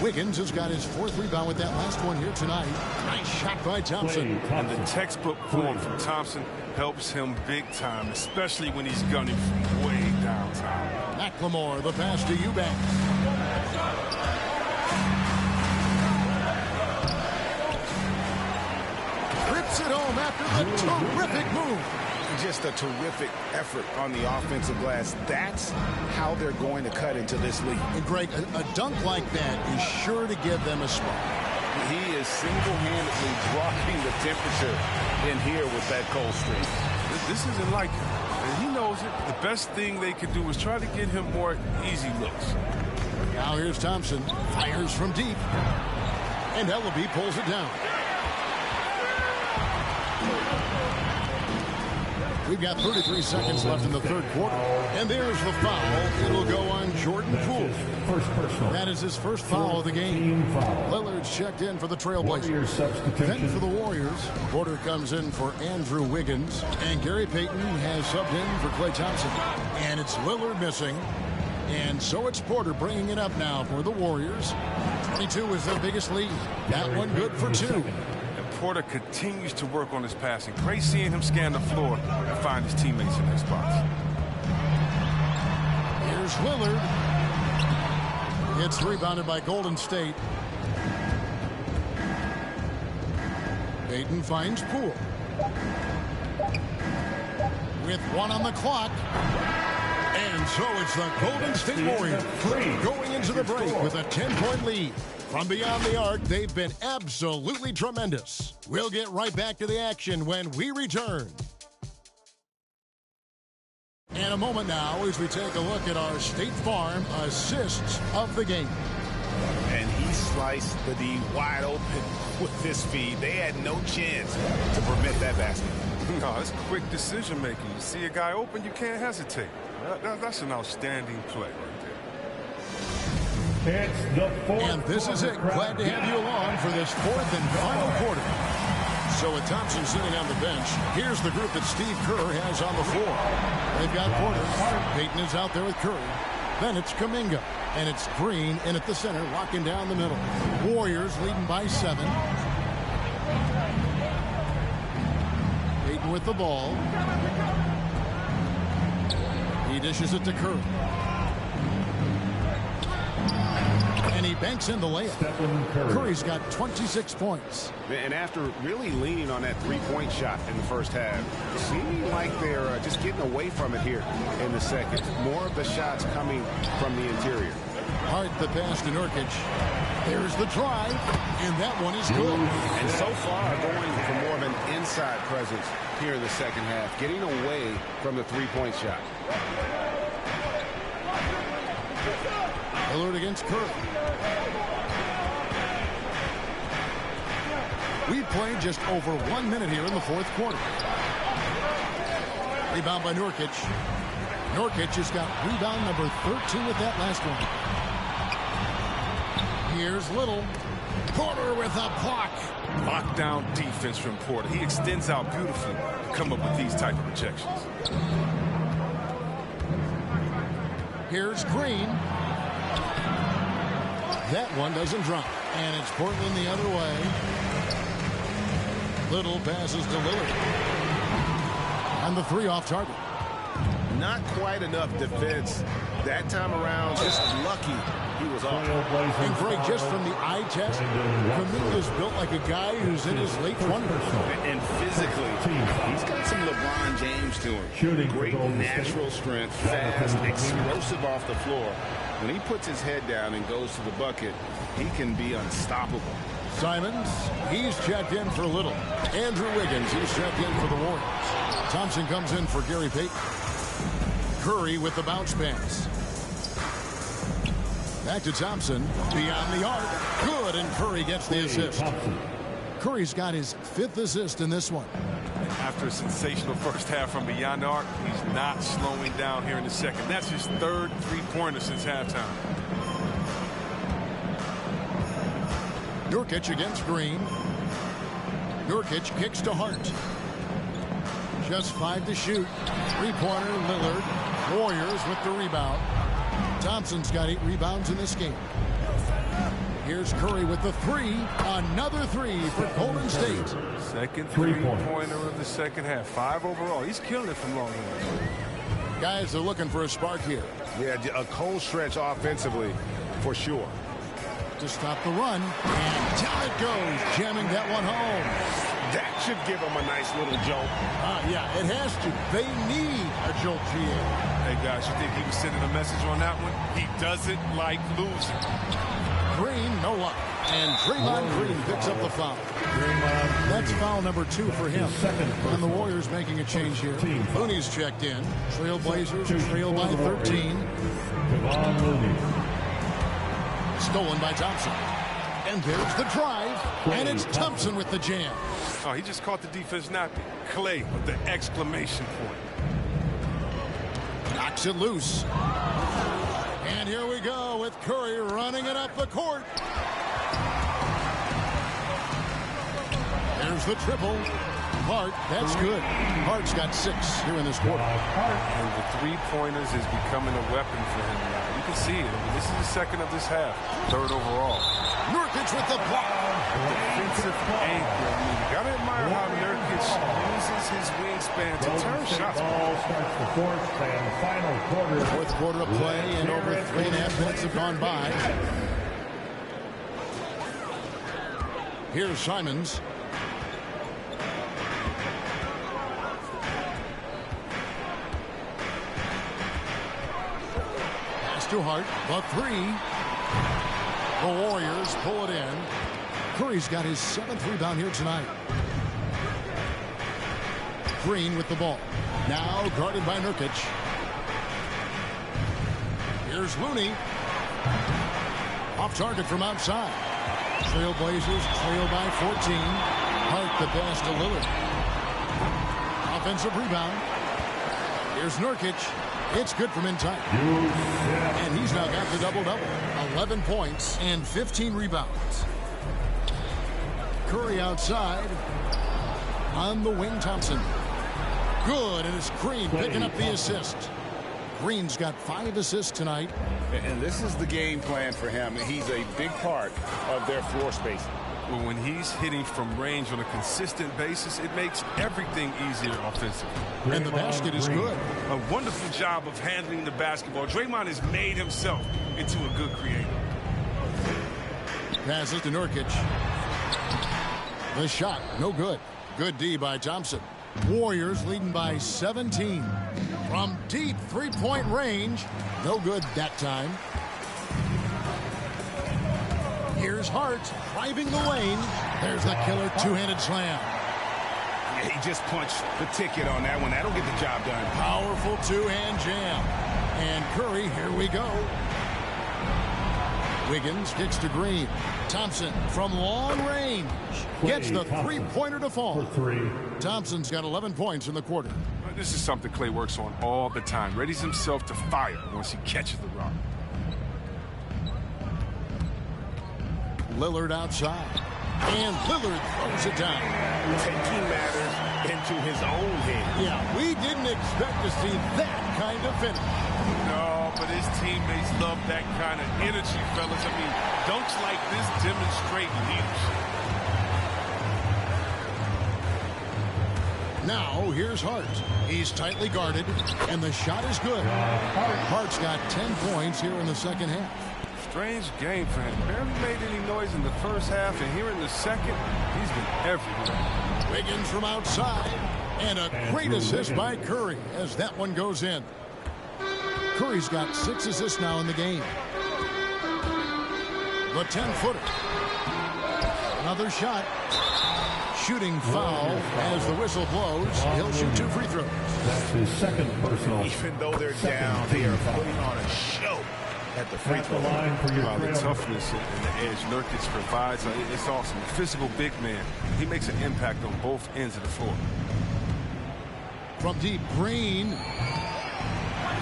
Wiggins has got his 4th rebound with that last one here tonight. Nice shot by Thompson. And the textbook form from Thompson helps him big time, especially when he's gunning from way downtown. McLemore, the pass to Eubanks. Rips it home after the terrific move. Just a terrific effort on the offensive glass. That's how they're going to cut into this league. And Greg, a dunk like that is sure to give them a spark. He is single-handedly dropping the temperature in here with that cold streak. This isn't like him, and he knows it. The best thing they can do is try to get him more easy looks. Now here's Thompson. Fires from deep. And Ellaby pulls it down. We've got 33 seconds left in the third quarter. And there's the foul. It'll go on Jordan Poole. That is his first foul of the game. Lillard's checked in for the Trailblazers. Then for the Warriors, Porter comes in for Andrew Wiggins. And Gary Payton has subbed in for Klay Thompson. And it's Lillard missing. And so it's Porter bringing it up now for the Warriors. 22 is their biggest lead. That one good for 2. Porter continues to work on his passing. Great seeing him scan the floor and find his teammates in their spots. Here's Lillard. It's rebounded by Golden State. Payton finds Poole. with 1 on the clock. And so it's the Golden State Warriors going into the break with a 10-point lead. From beyond the arc, they've been absolutely tremendous. We'll get right back to the action when we return. And a moment now as we take a look at our State Farm assists of the game. And he sliced the D wide open with this feed. They had no chance to prevent that basket. No, it's quick decision making. You see a guy open, you can't hesitate. That's an outstanding play right there. It's the fourth. And this is it. Glad to have you along for this fourth and final quarter. So with Thompson sitting on the bench, here's the group that Steve Kerr has on the floor. They've got Porter. Payton is out there with Curry. Then it's Kuminga. And it's Green in at the center, locking down the middle. Warriors leading by 7. Payton with the ball. He dishes it to Curry. And he banks in the layup. Curry's got 26 points. And after really leaning on that three-point shot in the first half, seeming like they're just getting away from it here in the second. More of the shots coming from the interior. Hart the pass to Nurkic. There's the drive, and that one is good. And so far, going for more of an inside presence here in the second half, getting away from the three-point shot. Lillard against Curry. We've played just over 1 minute here in the fourth quarter. Rebound by Nurkic. Nurkic has got rebound number 13 with that last one. Here's Little. Porter with a block. Lockdown defense from Porter. He extends out beautifully to come up with these type of rejections. Here's Green. That one doesn't drop. And it's Portland the other way. Little passes to Lillard. And the 3 off target. Not quite enough defense that time around. Just lucky he was off. And Greg, just from the eye test, Kuminga's built like a guy who's in his late 20s. And physically, he's got some LeBron James to him. Great natural strength, fast, explosive off the floor. When he puts his head down and goes to the bucket, he can be unstoppable. Simons, he's checked in for Little. Andrew Wiggins, he's checked in for the Warriors. Thompson comes in for Gary Payton. Curry with the bounce pass. Back to Thompson. Beyond the arc. Good, and Curry gets the assist. Curry's got his 5th assist in this one. After a sensational first half from beyond the arc, he's not slowing down here in the second. That's his 3rd three-pointer since halftime. Nurkic against Green. Nurkic kicks to Hart. Just 5 to shoot. 3-pointer, Lillard. Warriors with the rebound. Thompson's got 8 rebounds in this game. Here's Curry with the 3. Another 3 for Golden State. Second three-pointer of the second half. 5 overall. He's killing it from long range. Guys are looking for a spark here. Yeah, a cold stretch offensively for sure. To stop the run. And down it goes. Jamming that one home. That should give them a nice little jolt. Yeah, it has to. They need a jolt, GA. Hey, guys, you think he was sending a message on that one? He doesn't like losing. Green, no luck. And Draymond Green picks up the foul. That's foul number 2 for him. And the Warriors making a change here. Looney's checked in. Trailblazers trail by 13. Stolen by Thompson. And there's the drive. And it's Thompson with the jam. Oh, he just caught the defense napping. Clay with the exclamation point. Knocks it loose. And here we go with Curry running it up the court. There's the triple. Hart, that's good. Hart's got 6 here in this quarter. And the 3-pointers is becoming a weapon for him now. You can see it. I mean, this is the second of this half. 3rd overall. Nurkic with the block. Defensive anchor. I mean, you got to admire how Nurkic uses his wingspan to turn shots. Ball starts the fourth and final quarter. Fourth quarter of play, and over 3.5 minutes have gone by. Here's Simons. to Hart. The three. The Warriors pull it in. Curry's got his 7th rebound here tonight. Green with the ball. Now guarded by Nurkic. Here's Looney. Off target from outside. Trailblazers trail by 14. Hart the pass to Lillard. Offensive rebound. Here's Nurkic. It's good from inside. And he's now got the double-double. 11 points and 15 rebounds. Curry outside. On the wing, Thompson. Good, and it's Green picking up the assist. Green's got 5 assists tonight. And this is the game plan for him. He's a big part of their floor spacing. Well, when he's hitting from range on a consistent basis, it makes everything easier offensively. And the basket is good. A wonderful job of handling the basketball. Draymond has made himself into a good creator. Passes to Nurkic. The shot, no good. Good D by Thompson. Warriors leading by 17. From deep three-point range. No good that time. Here's Hart driving the lane. There's the killer two-handed slam. He just punched the ticket on that one. That'll get the job done. Powerful two-hand jam. And Curry, here we go. Wiggins kicks to Green. Thompson from long range gets the three-pointer to fall. Thompson's got 11 points in the quarter. This is something Klay works on all the time. Readies himself to fire once he catches the rock. Lillard outside. And Lillard throws it down. Taking matters into his own hands. Yeah, we didn't expect to see that kind of finish. No, but his teammates love that kind of energy, fellas. I mean, dunks like this demonstrate leadership. Now, here's Hart. He's tightly guarded, and the shot is good. Hart's got 10 points here in the second half. Strange game for him. Barely made any noise in the first half, and here in the second, he's been everywhere. Wiggins from outside, and a great assist by Curry as that one goes in. Curry's got 6 assists now in the game. The 10-footer. Another shot. Shooting foul as the whistle blows. He'll shoot 2 free throws. That's his second personal. Even though they're down, they are putting on a show at the free throw line. The toughness and the edge Nurkic provides, it's awesome. A physical big man. He makes an impact on both ends of the floor. From deep, Green.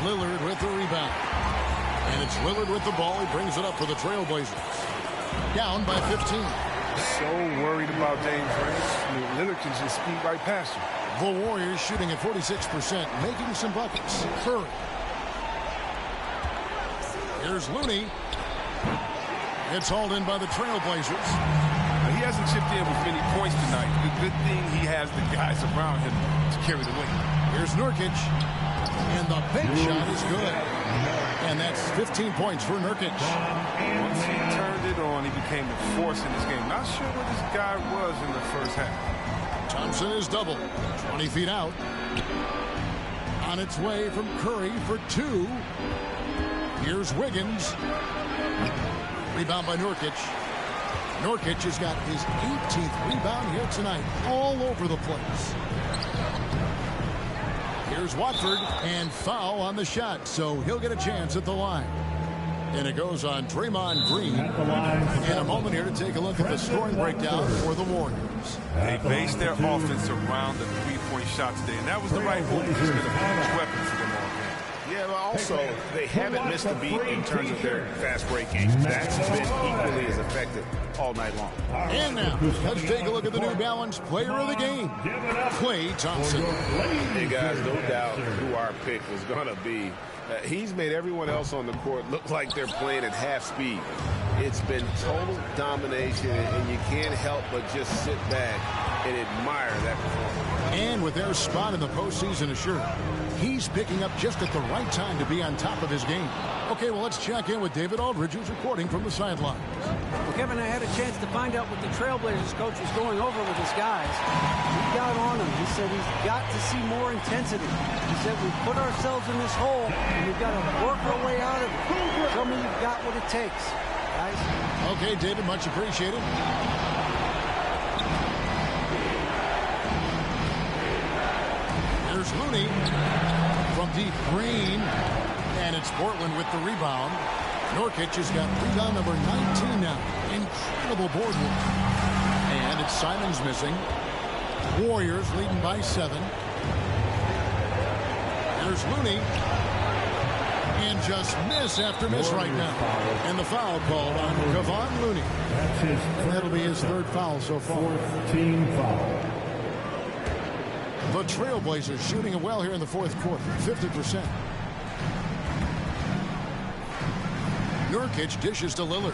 Lillard with the rebound. And it's Lillard with the ball. He brings it up for the Trailblazers. Down by 15. So worried about James Harden. Lillard can just speed right past you. The Warriors shooting at 46%, making some buckets. Curry. Here's Looney. It's hauled in by the Trailblazers. He hasn't chipped in with many points tonight. The good thing he has the guys around him to carry the weight. Here's Nurkic. And the big shot is good. And that's 15 points for Nurkic. Once he turned it on, he became a force in this game. Not sure where this guy was in the first half. Thompson is double. 20 feet out. On its way from Curry for 2. Here's Wiggins. Rebound by Nurkic. Nurkic has got his 18th rebound here tonight. All over the place. Here's Watford, and foul on the shot, so he'll get a chance at the line. And it goes on Draymond Green. In a moment here to take a look at the scoring breakdown for the Warriors. They based their offense around the three-point shot today, and that was the right move. It's been a huge weapon for them all game. Yeah, but also, they haven't missed a beat in terms of their fast break games. That's been equally as effective all night long. And now, let's take a look at the New Balance player of the game, Klay Thompson. Hey, guys, no doubt who our pick was going to be. He's made everyone else on the court look like they're playing at half speed. It's been total domination, and you can't help but just sit back and admire that performance. And with their spot in the postseason assured, he's picking up just at the right time to be on top of his game. Okay, well, let's check in with David Aldridge, who's reporting from the sideline. Well, Kevin, I had a chance to find out what the Trailblazers coach was going over with his guys. He got on them. He said he's got to see more intensity. He said we put ourselves in this hole, and we've got to work our way out of it. Show me you've got what it takes, guys. Okay, David, much appreciated. Here's Looney from deep. Green. And it's Portland with the rebound. Nurkic has got rebound number 19 now. Incredible board work. And it's Simons missing. Warriors leading by 7. There's Looney. And just miss after miss right now. And the foul called on Kevon Looney. And that'll be his 3rd foul so far. 14 foul. The Trailblazers shooting it well here in the 4th quarter. 50%. Nurkic dishes to Lillard.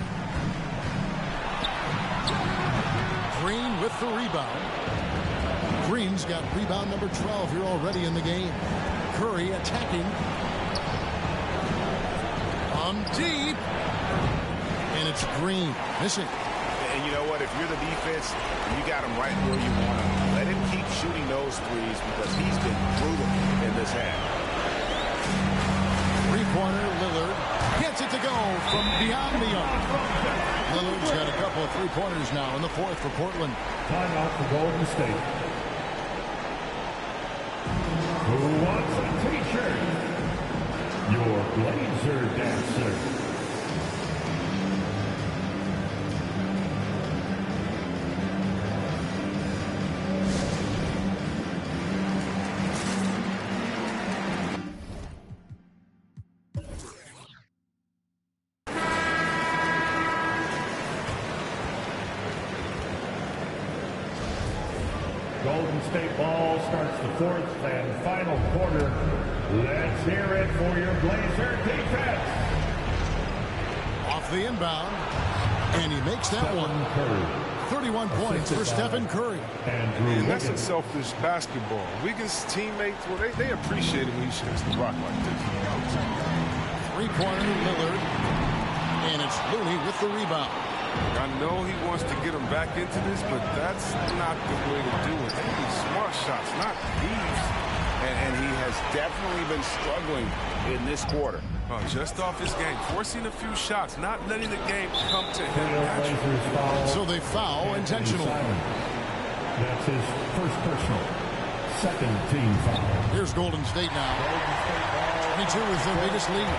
Green with the rebound. Green's got rebound number 12 here already in the game. Curry attacking. On deep. And it's Green missing. And you know what? If you're the defense, you got him right where you want him. Let him keep shooting those threes because he's been brutal in this half. Three-pointer, Lillard. Gets it to go from beyond the arc. Lillard's got a couple of three-pointers now in the 4th for Portland. Timeout for Golden State. Who wants a t-shirt? Your Blazer dancer. Golden State ball starts the 4th and final quarter. Let's hear it for your Blazer defense. Off the inbound, and he makes that one. 31 points for Stephen Curry. And that's unselfish basketball. Wiggins' teammates, well, they appreciate it when he shoots the rock like this. Three-pointer, Lillard, and it's Looney with the rebound. I know he wants to get him back into this, but that's not the way to do it. They need smart shots, not these. And he has definitely been struggling in this quarter. Just off his game, forcing a few shots, not letting the game come to him. So they foul intentionally. That's his first personal. 2nd team foul. Here's Golden State now. 22 is their biggest lead.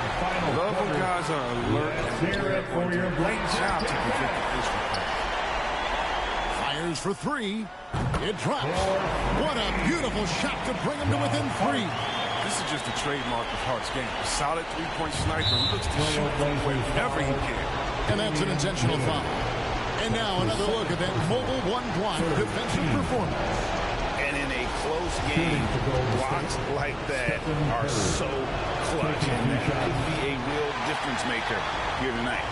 Love when guys are alert and do a great job to protect the issue. Fires for 3. It drops. What a beautiful shot to bring him to within 3. This is just a trademark of Hart's game. A solid three-point sniper who looks to shoot whenever he can. And that's an intentional foul. And now another look at that mobile one-block defensive performance. And in a close game, blocks like that are so clutch. And that could be a real difference maker here tonight.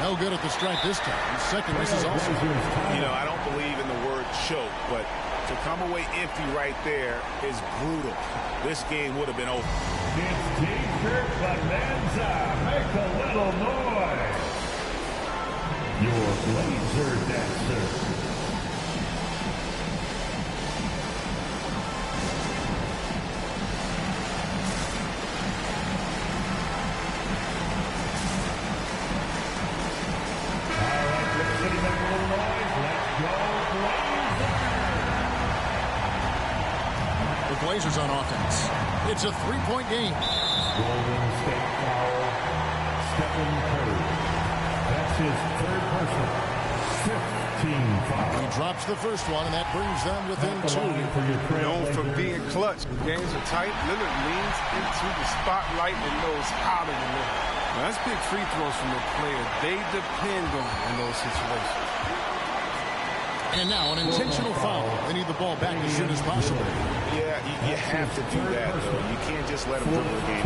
No good at the strike this time. Second misses also. You know, I don't believe in the word choke, but to come away empty right there is brutal. This game would have been over. It's T-shirt Bonanza. Make a little noise. Your Blazer dancer. Blazers on offense. It's a three-point game. Golden State foul. Stephen Curry. That's his 3rd personal. 15 foul. He drops the first one, and that brings them within 2. Known for being clutch. When games are tight, Lillard leans into the spotlight and knows how to deliver. Now, that's big free throws from the player they depend on in those situations. And now an intentional foul. They need the ball back as soon as possible. Yeah, you have to do that, though. You can't just let them dribble the game.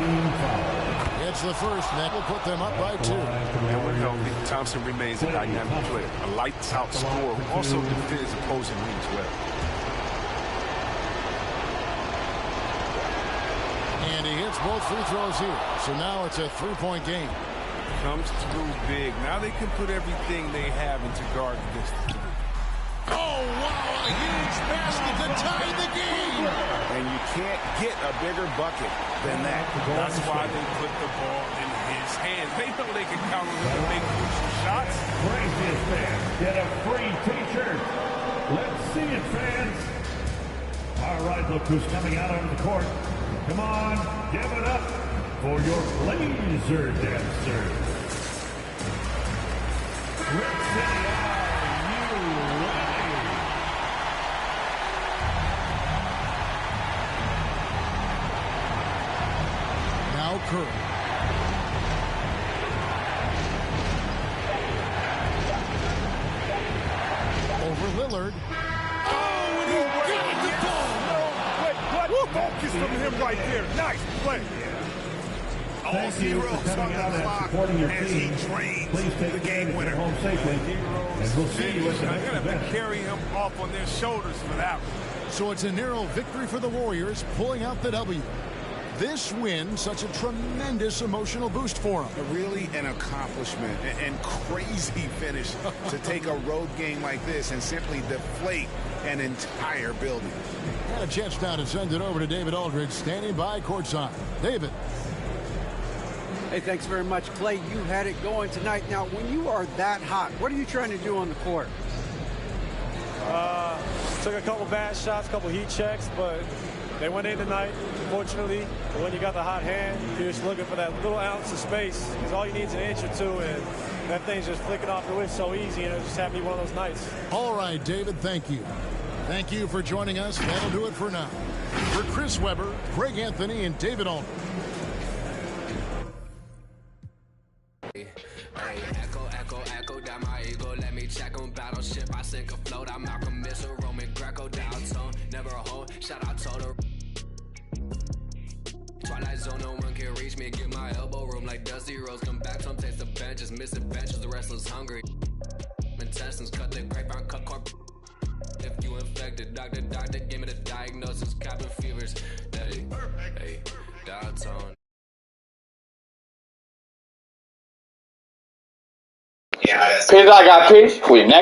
Gets the first, and that will put them up by 2. And when healthy, Thompson remains a dynamic player, a lights-out scorer who also defends opposing wings well. And he hits both free throws here. So now it's a 3-point game. Comes through big. Now they can put everything they have into guard distance. Oh, wow, a huge basket to tie the game. And you can't get a bigger bucket than that. That's why they put the ball in his hands. They know they can count on him to make crucial shots. Craziest fans get a free T-shirt. Let's see it, fans. All right, look who's coming out on the court. Come on, give it up for your Blazer dancers. Rip City, are you ready? Now Curry. Over Lillard. Oh, and he got the ball. What? Focus from him right there. Nice play. All zeros on the clock as he drains the game winner. Home safely. And we'll see you at the next event. They're going to have to carry him off on their shoulders for that one. So it's a narrow victory for the Warriors, pulling out the W. This win, such a tremendous emotional boost for them. Really an accomplishment and crazy finish to take a road game like this and simply deflate an entire building. Got a chance now to send it over to David Aldridge, standing by courtside. David. Hey, thanks very much, Clay. You had it going tonight. Now, when you are that hot, what are you trying to do on the court? Took a couple bad shots, a couple heat checks, but they went in tonight, fortunately. But when you got the hot hand, you're just looking for that little ounce of space, because all you need is an inch or two, and that thing's just flicking off the wrist so easy, and it just happened to be one of those nights. All right, David, thank you. Thank you for joining us. That'll do it for now. For Chris Webber, Greg Anthony, and David Aldridge. Echo down my ego, let me check on battleship. I sink afloat, I'm Malcolm Missile, Roman Greco, down tone, never a hole, shout out Toto. Twilight zone, no one can reach me, get my elbow room like Dusty Rose. Come back, some taste the benches, missing benches, the wrestlers hungry. Intestines, cut the grapevine, cut corp. If you infected, doctor, give me the diagnosis, cabin fevers. Hey, downtown. Pizza, I got peace. We next.